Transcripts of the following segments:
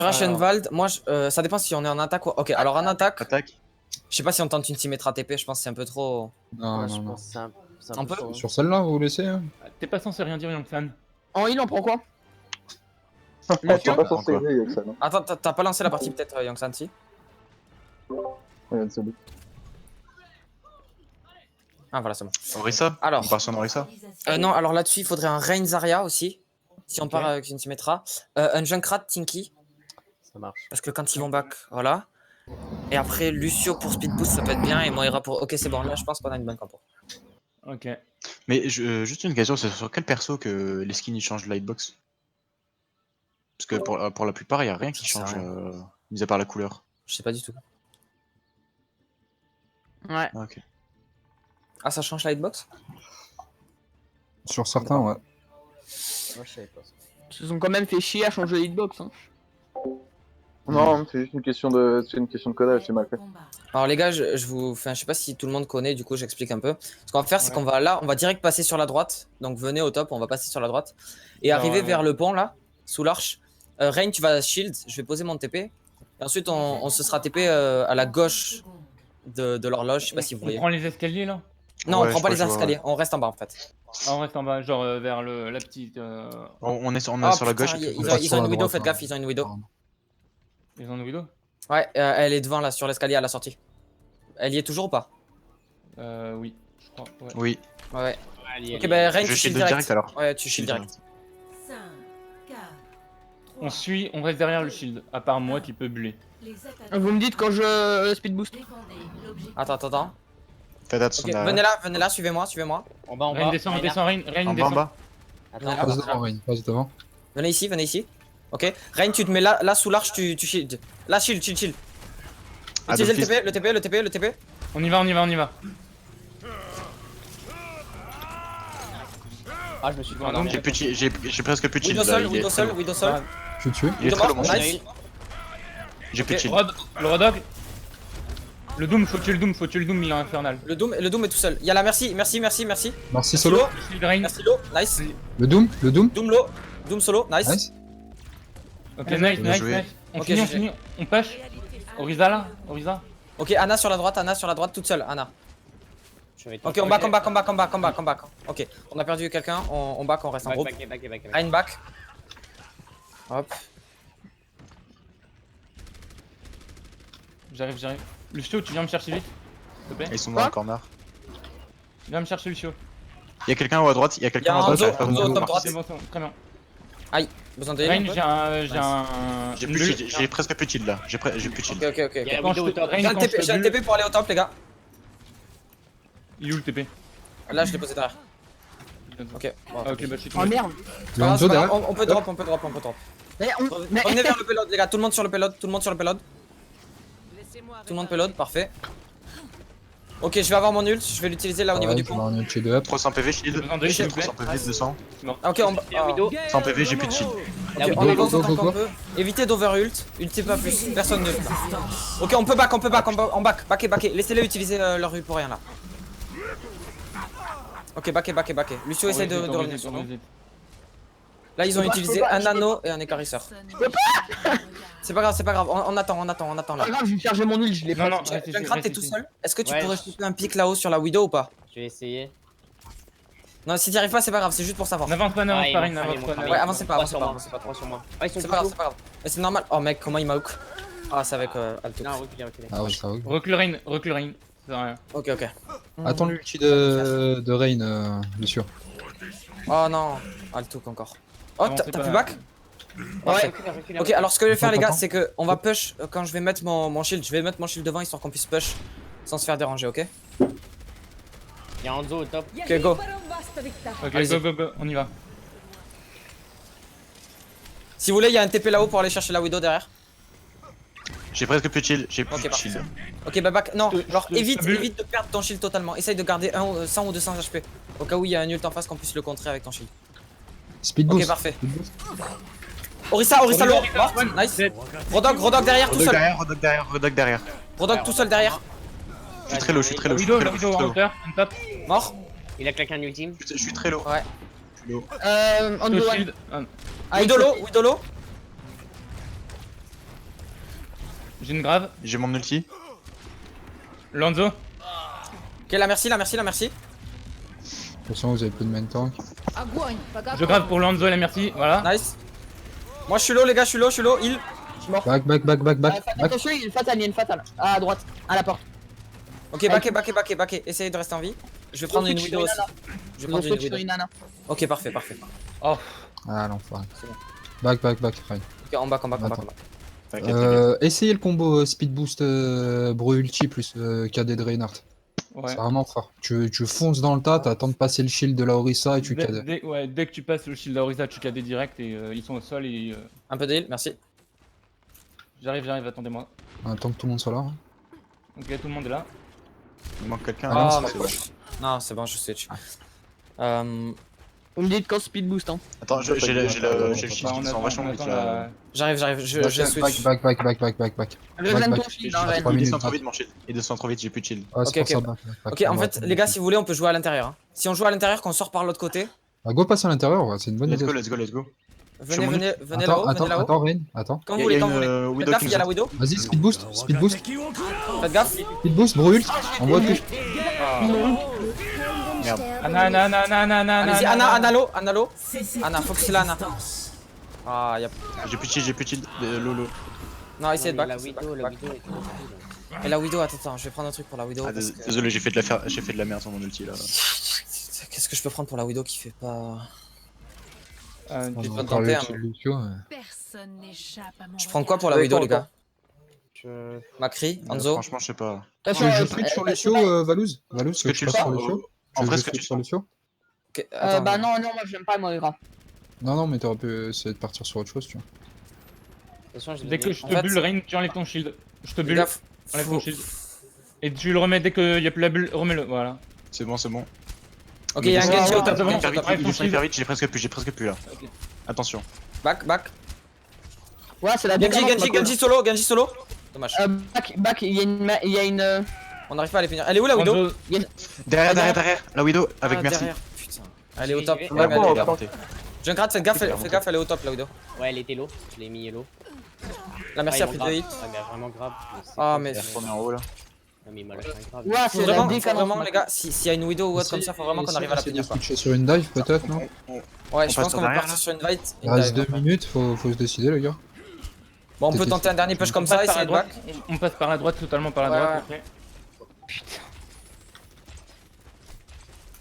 Raschenwald, moi ça dépend si on est en attaque ou. Ok, alors en attaque, Attaque. je sais pas si on tente une Symmetra TP, je pense que c'est un peu trop. Non, Ouais, je non, non. pense que c'est Un un peu peu chaud. Sur celle-là, vous laissez hein. T'es pas censé rien dire, Yongsan. En heal, on prend quoi? T'es pas Attends, censé quoi. aider avec ça, non? Attends, t'as pas lancé la partie peut-être, Yongsan, si? Regarde, c'est bon. Ah voilà, c'est bon. Orisa. Alors. On part sur Orisa. Non, alors là-dessus, il faudrait un Rain Zarya aussi. Si on part avec une Symmetra. Un Junkrat Tinky. Ça marche. Parce que quand ils vont back, voilà. Et après, Lucio pour Speed Boost, ça peut être bien. Et Moira pour. Ok, c'est bon, là je pense qu'on a une bonne compo. Ok. Mais juste une question, c'est sur quel perso que les skins ils changent de lightbox? Parce que pour la plupart, il n'y a rien qui Ça change, sert à mis à part la couleur. Je sais pas du tout. Ouais. Ah, ok. Ah, ça change la hitbox? Sur certains, ouais. Moi, je savais pas ça. Ils se sont quand même fait chier à changer de hitbox. Hein. Non, c'est juste une question de codage, c'est mal fait. Alors les gars, je vous. Enfin, je sais pas si tout le monde connaît, du coup, j'explique un peu. Ce qu'on va faire, c'est qu'on va là, on va direct passer sur la droite. Donc venez au top, on va passer sur la droite. Et arriver vers le pont là, sous l'arche. Rain, tu vas shield, je vais poser mon TP. Et ensuite, on se sera TP à la gauche de l'horloge, je sais pas si vous On voyez. prend les escaliers là? Non, Ouais, on prend je pas crois les que je vois, escaliers, on reste en bas en fait. Ah, on reste en bas, genre vers la petite. On est sur Oh, la putain, gauche. ils passe ont sur une la widow, droite, faites hein. gaffe, ils ont une widow. Ils ont une widow? Ouais, elle est devant là, sur l'escalier à la sortie. Elle y est toujours ou pas? Oui, je crois. Ouais. Oui. Ouais. Allez, Ok, bah Rain, Je tu shield shield direct alors. Ouais, tu shield direct. On reste derrière le shield, à part moi qui peut buller. Vous me dites quand je speed boost. Attends. Faites attention Ok, derrière. venez là, suivez-moi. En bas, en Reine bas. descend, Reine, descend, Reine En bas, en descend. bas. Attends, Ah, Passe bah, devant, Rain, passe devant. Venez ici. Ok, Rain, tu te mets là sous l'arche, tu shield. Là, shield. Ah, Utilisez donc, le TP. On y va. Ah, je me suis fait Bon, endormir. J'ai presque plus de shield. Widow là, seul. Je suis tué. Il est Widow très long, mort, mon nice. shield. J'ai plus de Ok. shield. Le Rodog. Le Doom, faut tuer le Doom, il est infernal. Le Doom est tout seul. Il y a la merci. Merci solo. Shield Reine. Merci low, nice. Le Doom. Doom low, Doom solo, nice. Nice. Ok, Bien nice. joué. On Ok, finit, GG. on push. Orisa là, Orisa. Ok, Anna sur la droite, toute seule, Anna. Je vais Ok, on back. Ok, on a perdu quelqu'un, on back, on reste en groupe. back. Rain back. Hop. J'arrive. Lucio, tu viens me chercher vite, s'il te plaît. Ils sont dans le corner. Viens me chercher, Lucio. Il y a quelqu'un à droite. Il y a quelqu'un à droite. Hanzo au top droite. C'est bon, très bien. Besoin de Reine, heal. J'ai presque plus de shield là. J'ai plus de shield. Ok. Il y a la Quand widow je au top. Reine, J'ai un quand je te bulle- TP pour aller au top, les gars. Il est où le TP? Là, je l'ai posé derrière. Ok, bon. Ah, ok, bah je suis Oh tombé. merde. C'est pas grave, Hanzo derrière. on peut drop. Mais mais- Revenez vers le payload, les gars, tout le monde sur le payload. Tout le monde payload, parfait. Ok, je vais avoir mon ult, je vais l'utiliser là au niveau du pont. On est chez deux up. 300 PV shield. Besoin de s'il vous plaît. 300 PV 200. Ah, ok, on Il y a widow. 100 PV, j'ai plus de shield. La Ok, widow. on avance Go, go, autant go, qu'on go. peut. Évitez d'over ult, ultez pas plus, personne ne. Ok, on peut back, on back. Laissez-les utiliser leur ult pour rien là. Ok, backé. Lucio essaie de revenir sur nous. Là, ils ont utilisé un nano et un écarisseur. C'est pas grave, on attend là. Pas grave, je vais charger mon heal, je l'ai pas. Non, Junkrat, t'es tout seul. Est-ce que tu Ouais. pourrais shooter un pic là-haut sur la Widow ou pas? Je vais essayer. Non, si t'y arrives pas, c'est pas grave, c'est juste pour savoir. N'avance pas, Ah, ils Reine, m'ont n'avance cramé, pas. Ouais, avancez pas. 3 sur moi. 3 sur moi. Ah, ils sont C'est pas grave, tous c'est pas grave. Mais c'est normal. Oh mec, comment il m'a hook? Ah, c'est avec Alto. Non, reculez. Ah ouais, ça va. Recule Reine. Ça sert à rien. Ok. Attends l'ulti de Rain, Lucio. Oh non, Alto encore. Oh, Avancez t'as pas. plus back? Parfait. Reculez. Ok, alors ce que je vais faire, les gars, Attends. c'est que on va push quand je vais mettre mon shield. Je vais mettre mon shield devant histoire qu'on puisse push sans se faire déranger, ok? Il y a Hanzo au top. Ok, go. Ok, Allez-y. go, on y va. Si vous voulez, il y a un TP là-haut pour aller chercher la Widow derrière. J'ai presque plus de shield. J'ai plus Ok, de parfait. shield. Ok, bah back. Non, genre je te évite bulle. de perdre ton shield totalement. Essaye de garder 100 ou 200 HP. Au cas où il y a un ult en face qu'on puisse le contrer avec ton shield. Speed boost. Ok, parfait. Speed boost. Orisa low. Mort. Nice. Rodog derrière tout seul. Rodog derrière. Rodog tout seul derrière. Je suis très low, je suis très low. La Widow en hauteur, on top. Mort. Il a claqué un ultime. Je suis très low. Ouais. On Le doit. shield. Widow low. J'ai une grave. J'ai mon ulti. Lonzo. Ok, la merci, la merci, la merci. Attention, vous avez plus de main tank. Je grave pour Lonzo, la merci. Voilà. Nice. Moi je suis low les gars, je suis low, heal. Back, back, back, back, back. Attention, il y a une fatale, il y a une fatale. À droite, à la porte. Ok, backé. Essayez de rester en vie. Je vais prendre une widow aussi. Je vais prendre une switch sur widow. une nana. Ok, parfait. Oh. Ah, l'enfoiré. C'est bon. Back, Rain. Ok, en bas. T'inquiète. Essayez le combo speed boost bro ulti plus KD de Reinhardt. Ouais. C'est vraiment fort. Tu fonces dans le tas, t'attends de passer le shield de la Orisa et tu KD. Dès que tu passes le shield d'Orisa, tu KD direct et ils sont au sol et. Un peu de heal, merci. J'arrive, attendez-moi. Attends que tout le monde soit là. Hein. Ok, tout le monde est là. Il manque quelqu'un. Ah, là, mais c'est quoi. bon. Non, c'est bon, je switch. Vous me dites quand speed boost, hein. Attends, j'ai le shield Bah, qui on descend attend, vachement on vite attend là. J'arrive, je switch. Back. Je viens de back. ton shield, hein, Trois Ren. Il minutes, descend trop back. vite mon shield. Il descend trop vite, j'ai plus de shield. Ah, c'est Ok, pour ok. ça, back. Ok, en fait, les gars, si vous voulez, on peut jouer à l'intérieur. Hein. Si on joue à l'intérieur, qu'on sort par l'autre côté, Bah, go passe à l'intérieur, ouais, c'est une bonne Let's idée. go. venez là-haut, Attends, Rain, attends. Quand Il vous y a voulez, une Faites widow gaffe, qui il y a la nous widow. Vas-y, speed boost. Faites gaffe. Speed boost, bro ult. Envoie tout. Merde. Anna. Allez-y, Anna low. Anna, focus là, Anna. Ah, y'a. J'ai plus de shield. Lolo. Non, essayez de back. La widow est Et la widow, attends, je vais prendre un truc pour la widow. Ah, parce que- désolé, j'ai fait de la merde sur mon ulti là. Qu'est-ce que je peux prendre pour la widow qui fait pas. On J'ai va pas encore tenté, le hein. ult de Lucio, ouais. Personne n'échappe à mon Je prends quoi pour la Ouais, widow, attends, les gars? Je... Macri, Anzo. Franchement, je sais pas. Attention, Je switch sur Lucio, Valouz. Valouz, Ce que tu passes le sur sens. Lucio. En vrai, Je ce que tu switch sur le sens. Lucio. Ok, attends. bah non, moi j'aime pas Moira. Non, mais t'aurais pu essayer de partir sur autre chose, tu vois. Attention, je Dès que je En te fait- bulle, Rain, tu enlèves ton shield. Je te Les bulle, gars, enlève faut- ton shield. Et tu le remets dès qu'il y a plus la bulle, remets-le, voilà. C'est bon. Ok, il y a un Mais Genji au bon, top. c'est bon. Il descend hyper vite, j'ai presque plus là. Ok. Attention. Back. Ouais, c'est la décadence, Genji solo. Dommage. Back, il y a une. On n'arrive pas à les finir. Elle est où la widow? Lonzo, Derrière. La widow avec Ah, merci. derrière. Putain. Elle est au top. Ouais, Ouais, mais elle est bon, là. attends. Junkrat, faites gaffe, elle est au top la widow. Ouais, elle était low. Je l'ai mis low. La merci Ah, a ils pris m'ont 2 hits. grave. Ouais, mais vraiment grave. C'est Ah, pas mais- Il est retourné en haut là. Non, mais il m'a lâché un grave. Ouais, Faut c'est la vraiment, décadence. les gars, s'il y a une widow ou autre comme ça, faut vraiment qu'on arrive à la finir. finir. Quoi. Switcher sur une dive, peut-être, non? Ouais, je passe pense qu'on au va derrière, partir là sur une fight. Il reste 2 minutes, faut se décider, les gars. Bon, on peut T'étais- tenter un dernier push comme on ça, passe par essayer la de droite. back. On passe par la droite, totalement par la Ouais, droite. ouais. Après.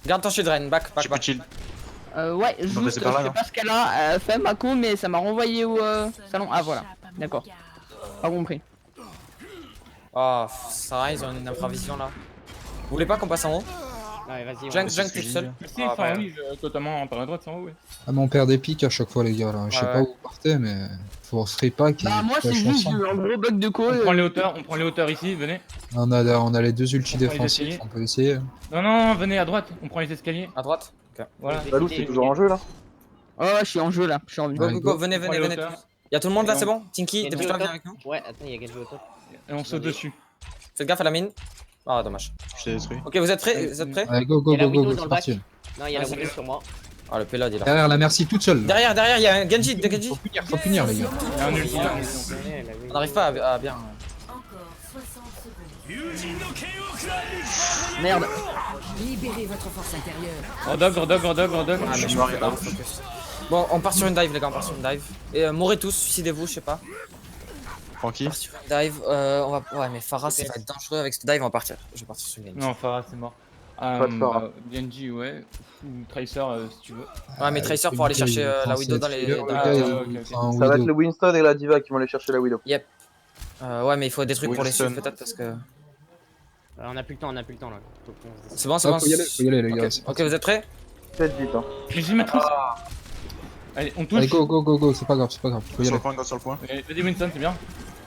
Garde ton shield, Ren, back. J'ai plus de shield. Ouais, On va juste, passer par là, je sais non pas ce qu'elle a fait, Mako, mais ça m'a renvoyé au salon. Ah, voilà. D'accord. Pas compris. Oh, Sarah, ils ont une improvisation là. Vous voulez pas qu'on passe en haut? Ouais, vas-y. on Junk, va- c'est ce t'es que tout j'ai seul. dit. Mais si, Ah, enfin ouais. oui, totalement par la droite, c'est en haut, ouais. Ah, mais on perd des pics à chaque fois, les gars, là. Je sais Ouais, pas ouais. où vous partez, mais faut se repack et Bah, moi, c'est flash juste ensemble. un gros bug de On call. prend les hauteurs ici, venez. On a les 2 ultis On prend les défensifs, escaliers. on peut essayer. Non, venez à droite, on prend les escaliers. À droite. Ok. Voilà. Valou, c'est toujours en jeu là? Oh, ouais, je suis en jeu là. Je suis en Go, Ouais, go, go. go, venez, On prend venez, les venez. hauteurs. Y'a tout le monde là, Et c'est on- bon? Tinky, Genji t'es au plutôt bien top. avec nous? Ouais, attends, il y a Genji au top. Et on saute dessus. Faites gaffe à la mine. Ah, dommage. Je t'ai détruit. Ok, vous êtes prêts? Vous êtes prêts? Allez, go, Il y a la go, widow dans c'est le parti. bac. Non, il y a la Vas-y. widow sur moi. Ah, le Pélade il a. Derrière la merci toute seule. Derrière, il y a un Genji, de Genji. Faut punir, les gars. Il y a un ulti là. On n'arrive pas à bien. Encore 60 secondes. Merde. Libérez votre force intérieure. Hors-dog. Ah, mais je m'arrête pas. Focus. Bon, on part sur une dive, les gars, on part sur une dive. Et mourrez tous, suicidez-vous, je sais pas. On Tranquille. part sur une dive. On va. Ouais, mais Pharah, ça va être dangereux avec cette dive, on va partir. Je vais partir sur une Genji. Non, Farah, c'est mort. Pas de Farah. Genji, ouais. Ou Tracer, si tu veux. Ouais, mais Tracer pour aller chercher la Widow dans les. dans Ah, les- ouais, ok. Ça va être le Winston et la Diva qui vont aller chercher la Widow. Ouais, mais il faut des trucs pour les Winston. suivre peut-être parce que. On a plus le temps là. Faut qu'on se décide. C'est bon, c'est Ah, bon. faut y aller, les gars. Ok, ok, vous êtes prêts? Faites vite, hein. Mais j'y maîtrise. Allez, on touche. Allez, go, c'est pas grave, faut y Sur aller. le point, go sur le point. Allez, vas-y, Winston, c'est bien.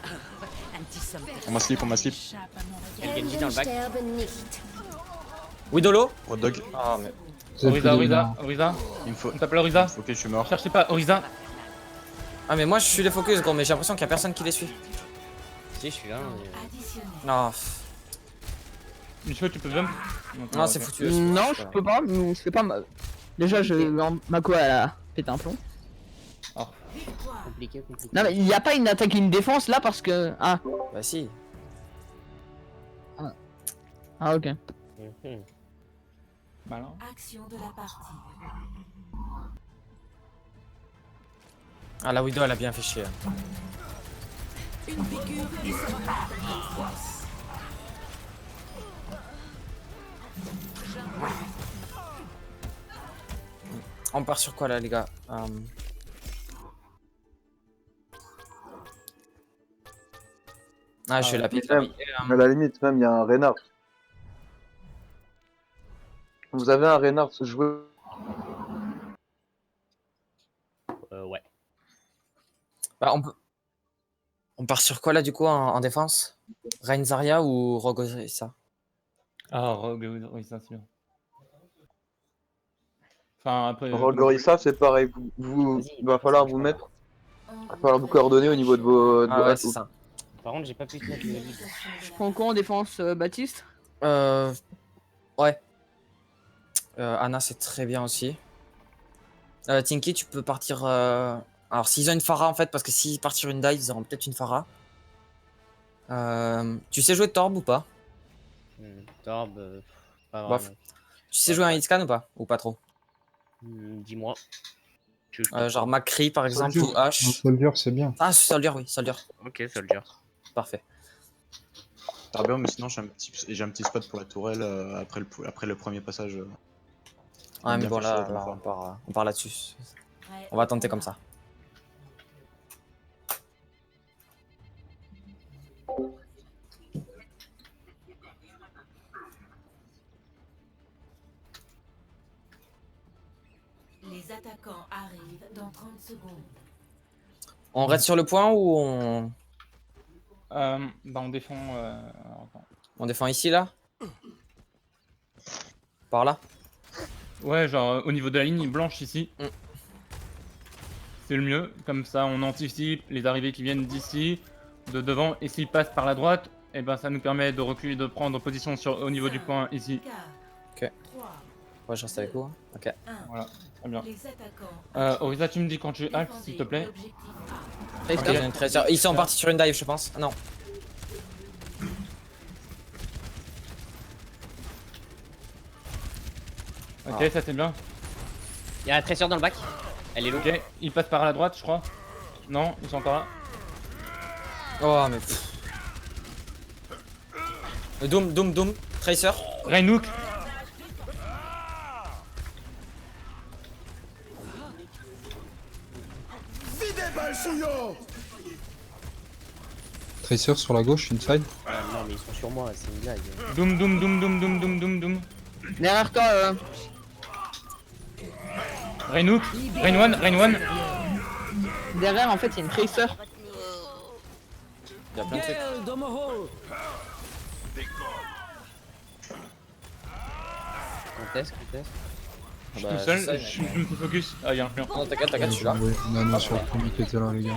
Un petit sommet. On m'a slip. Échappe à mon Il y a regard. le Genji dans le bac. Widow low? Hot dog. Ah, mais. C'est le plus Orisa, dominant. Orisa. Il me faut. On tape la Orisa. Ok, je suis mort. Cherchez pas, Orisa. Ah, mais moi je suis les focus, gros, mais j'ai l'impression qu'il y a personne qui les suit. Si, je suis là. Additionnel. Non, Michel, tu peux jump? non, c'est foutu. Non, je peux pas, mais je fais pas mal. Déjà, Mako elle a pété un plomb. Compliqué, compliqué. Non, mais il n'y a pas une attaque et une défense là parce que. Ah, Bah si. ah ok. Mhm. Malin. Action de la partie. Ah, la Widow, elle a bien fait chier. Une piqûre et ça repart. On part sur quoi là, les gars? Ah, je fais la pièce. Même, à la limite, même il y a un Reinhardt. Vous avez un Reinhardt joué. Ouais. Bah, on part sur quoi là, du coup, en défense? Rein Zarya ou Rogue Orisa? Ah, Rogue, oui, ça c'est bien. Enfin, après. Rogorissa, c'est pareil. Il va falloir vous mettre. Il va falloir vous coordonner au niveau de vos. Ah ouais, c'est ça. Par contre, j'ai pas pu te mettre le lead. Je prends quoi en défense, Baptiste? Ouais. Anna, c'est très bien aussi. Tinky, tu peux partir. Alors, s'ils ont une Pharah en fait, parce que s'ils partent sur une dive, ils auront peut-être une Pharah. Tu sais jouer Torb ou pas? Torb, pas Bof. vraiment. Tu sais jouer un hitscan ou pas? Ou pas trop? Dis-moi. Genre Macri par exemple Soldier. ou H. Soldier, c'est bien. Ah, Soldier, oui, Soldier. Ok, Soldier. Parfait. T'as bien, mais sinon j'ai un petit spot pour la tourelle après le premier passage. Ouais, mais Bien bon, fait chier, là, comme ça. on part là-dessus. On va tenter comme ça. Les attaquants arrivent dans 30 secondes. On reste sur le point ou on Bah, on défend. Alors, attends. on défend ici là? Par là? Ouais, genre au niveau de la ligne blanche ici. Mm. C'est le mieux. Comme ça, on anticipe les arrivées qui viennent d'ici, de devant. Et s'ils passent par la droite, et ben ça nous permet de reculer, de prendre position au niveau du point ici. Ok. Ouais, je reste avec vous. Ok. Voilà, très bien. Les attaquants. Orisa, tu me dis quand tu hack, s'il te plaît. Ok, il y a une trésor. Ils sont partis sur une dive, je pense. Ah, non. Ok, ça c'est bien. Il y a un tresseur dans le bac. Elle est low. Ok, ils passent par la droite, je crois. Non, ils sont encore là. Oh, mais. Doom. Tracer. Reinhook. Tracer sur la gauche, inside. Non, mais ils sont sur moi, c'est une blague. Doom. Derrière toi, Reinhook. Rain one. derrière en fait il y a une tracer. Il y a plein de trucs. Conteste. Je suis Bah, tout seul, c'est ça, je me fais focus. Ah, y'a un client. Non, t'inquiète, je suis là. On a un sur le premier qui était là, les gars.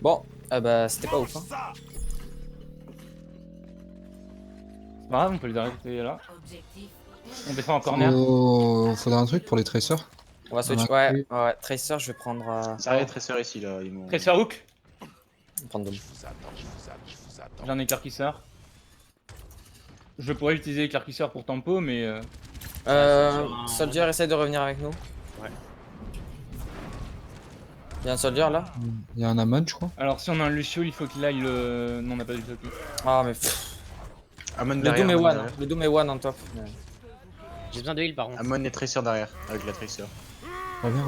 Bon, bah, c'était pas ouf. Hein. C'est pas grave, on peut les arrêter là. Objectif. On défend en corner. Oh, faudra un truc pour les tracers. On va switch. Ouais, Tracer, je vais prendre. Ça arrive Tracer ici là. Ils m'ont- Tracer hook. Je vais prendre Doom. J'ai un éclaircisseur. Je pourrais utiliser l'éclaircisseur pour tempo, mais Soldier, essaye de revenir avec nous. Ouais. Il y a un Soldier là. Il y a un Amon, je crois. alors si on a un Lucio, il faut qu'il aille le. Non, on n'a pas du tout. Ah, mais. Pff. Amon Le derrière. Doom est Amon one. derrière. Le Doom est one en top. J'ai besoin de heal par contre. Amon et Tracer derrière, avec la Tracer. Reviens.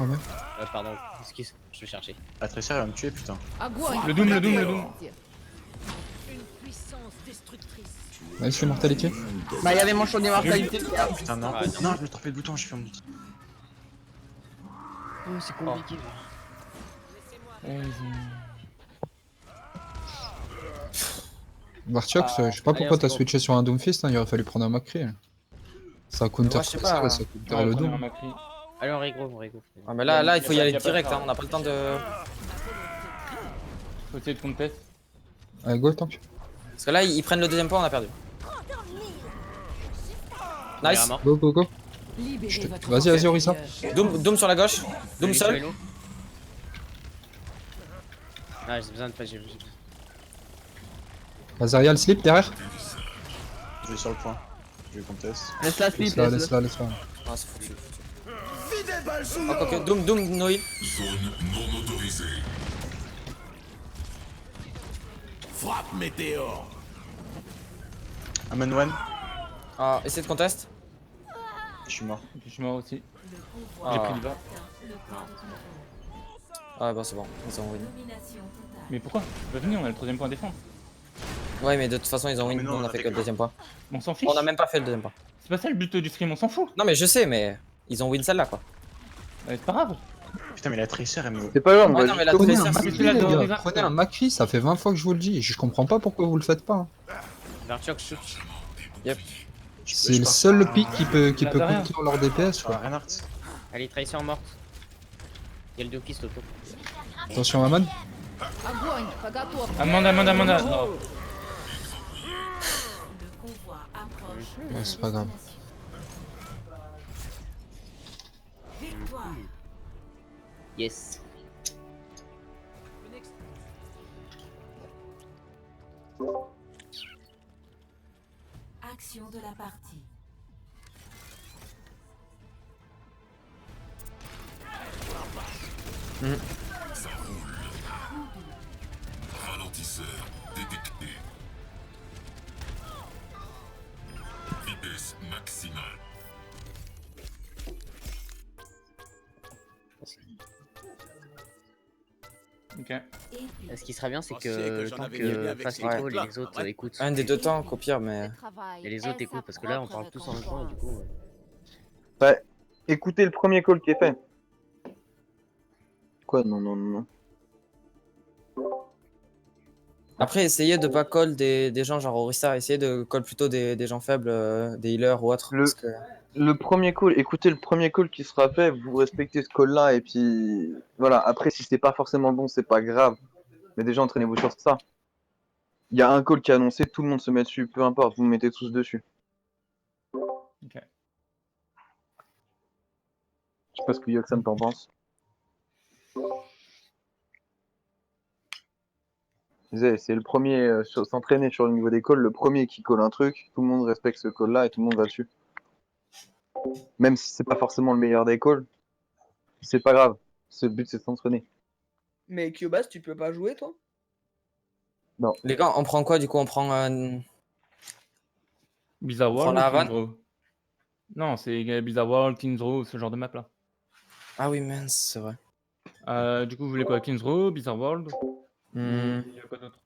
Pardon, excuse, je vais chercher. La Tracer elle va me tuer putain. Le Doom. Une puissance destructrice. Nice, l'immortalité. Bah il y avait mon champ d'immortalité. Putain non. Ah, Non, je me trompais de bouton, je fais un petit. Oh, c'est compliqué. Barchok, je sais pas pourquoi allez, t'as c'est switché sur un Doomfist, hein, il aurait fallu prendre un Macri. Ça counter Ouais, je sais Tracer pas. et ça counter le Doom. Allez, on rigole. Ah, mais là, il faut y aller Y a pas direct. de Hein. On n'a pas le temps de. Faut essayer de contest. Allez, go, tank. Parce que là, ils prennent le deuxième point, on a perdu. Nice. Mort. Go. Libérez votre Vas-y, force Orisa. intérieure. Doom sur la gauche. Doom Lucio est seul. low. Ah, j'ai besoin de pas. J'ai... Azarial slip derrière. Je vais sur le point. Je vais contest. Laisse-la slip, Laisse-la, laisse-la. laisse-la, laisse-la. Ah, c'est foutu. Oh, quoique, Doom, no heal. Zone non autorisée. Frappe météore. Amen one. Ah, essaye de contest. Je suis mort. Je suis mort aussi. Ah. J'ai pris le bas. Ah, bah c'est bon, ils ont win. Mais pourquoi? Bah venez, on a le 3ème point à défendre. Ouais, mais de toute façon, ils ont win. mais non, Nous, on on a a fait fait que le que- deuxième point. On s'en fiche. On a même pas fait le deuxième point. C'est pas ça le but du stream, on s'en fout. Non, mais je sais, mais ils ont win celle-là, quoi. C'est pas grave. Putain, mais la Tracer, elle me. C'est pas grave, on Ouais, va non, mais juste la au bout. Prenez un Tracer, Macri, c'est la les de gars. Riva. Prenez un Macri, ça fait 20 fois que je vous le dis. Je comprends pas pourquoi vous le faites pas. Hein. Varchok shoot. Yep. C'est le seul pick qui peut Lazarien. contenir leur DPS, Sur la quoi. Reinhardt. Allez, Tracer morte. Y'a le Dokist autour. Attention, Aman. Amanda. Non. Ouais, c'est pas grave. Yes. Action de la partie. Ça roule. Ralentisseur détecté. Vitesse maximale. Ok. Ce qui serait bien, c'est Pensiez que que le j'en temps avais gagné que avec fasse ces l'écho, trucs-là, les autres ouais. écoutent. Un des deux temps, qu'au pire, mais. Et les autres écoutent, parce que là, on parle tous en même temps, et du coup. Ouais. Écoutez le premier call qui est fait. Quoi? Non. Après, essayez de pas call des gens genre Orisa, essayez de call plutôt des gens faibles, des healers ou autres. Le- Parce que... Le premier call, écoutez le premier call qui sera fait, vous respectez ce call-là, et puis voilà. Après, si c'est pas forcément bon, c'est pas grave. Mais déjà, entraînez-vous sur ça. Il y a un call qui est annoncé, tout le monde se met dessus, peu importe, vous mettez tous dessus. Ok. Je sais pas ce que Yoxam t'en pense. Je disais, c'est le premier, s'entraîner sur le niveau des calls, le premier qui colle un truc, tout le monde respecte ce call-là et tout le monde va dessus. Même si c'est pas forcément le meilleur des calls, c'est pas grave. Le but c'est de s'entraîner. Mais Kyobas, tu peux pas jouer, toi? Les gars, on prend quoi du coup? On prend Bizarre On prend World la ou Havane Kings Row? Non, c'est Bizarre World, Kings Row, ce genre de map là. Ah oui, mince, c'est vrai. Du coup, vous voulez quoi? Kings Row, Bizarre World? Hmm. Il y a quoi d'autre?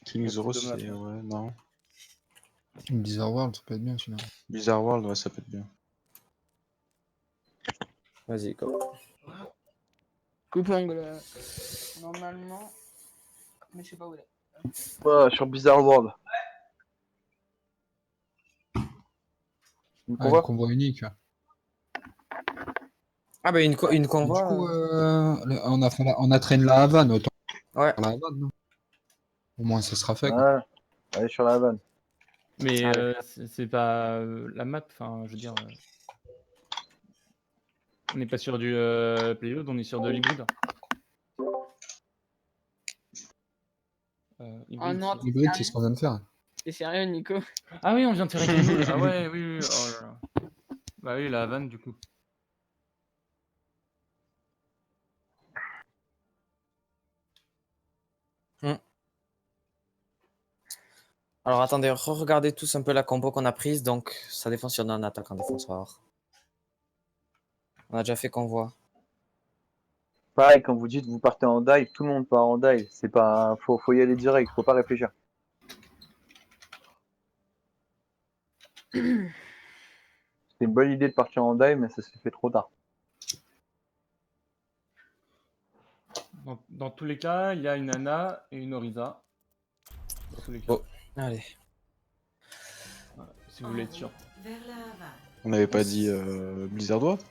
King's Row, c'est dommage, c'est. hein. Ouais, non. Bizarre World, ça peut être bien celui-là. Bizarre World, ouais, ça peut être bien. Vas-y, go. Coupe-ongle. Normalement. Mais je sais pas où il est. Ouais, sur Bizarre World. Une Ah, convoi le convoi unique. Ah bah une Du convoi. coup, on a traîné la Havane, autant Ouais. faire la Havane, non? Au moins, ça sera fait, quoi. Ouais, allez sur la vanne. Mais Allez. c'est pas la map, enfin, je veux dire. On n'est pas sur du playload, on est sur de l'hybride. Oh Hybride, non, c'est- Hybride, c'est ce qu'on vient de faire. t'es sérieux, Nico? Ah oui, on vient de tirer quelque chose. Ah ouais, oui. Oh là là. Bah oui, la Havane, du coup. Alors attendez, regardez tous un peu la compo qu'on a prise. Donc ça défend si on a un attaque en défenseur. On a déjà fait convoi. Pareil, quand vous dites vous partez en dive, tout le monde part en dive. C'est pas, faut y aller direct, faut pas réfléchir. C'est une bonne idée de partir en dive, mais ça s'est fait trop tard. Dans tous les cas, il y a une Ana et une Orisa. Dans tous les cas. Oh. Allez. Voilà, si vous voulez être sûr. Vers la Havane. On n'avait pas dit Blizzard World?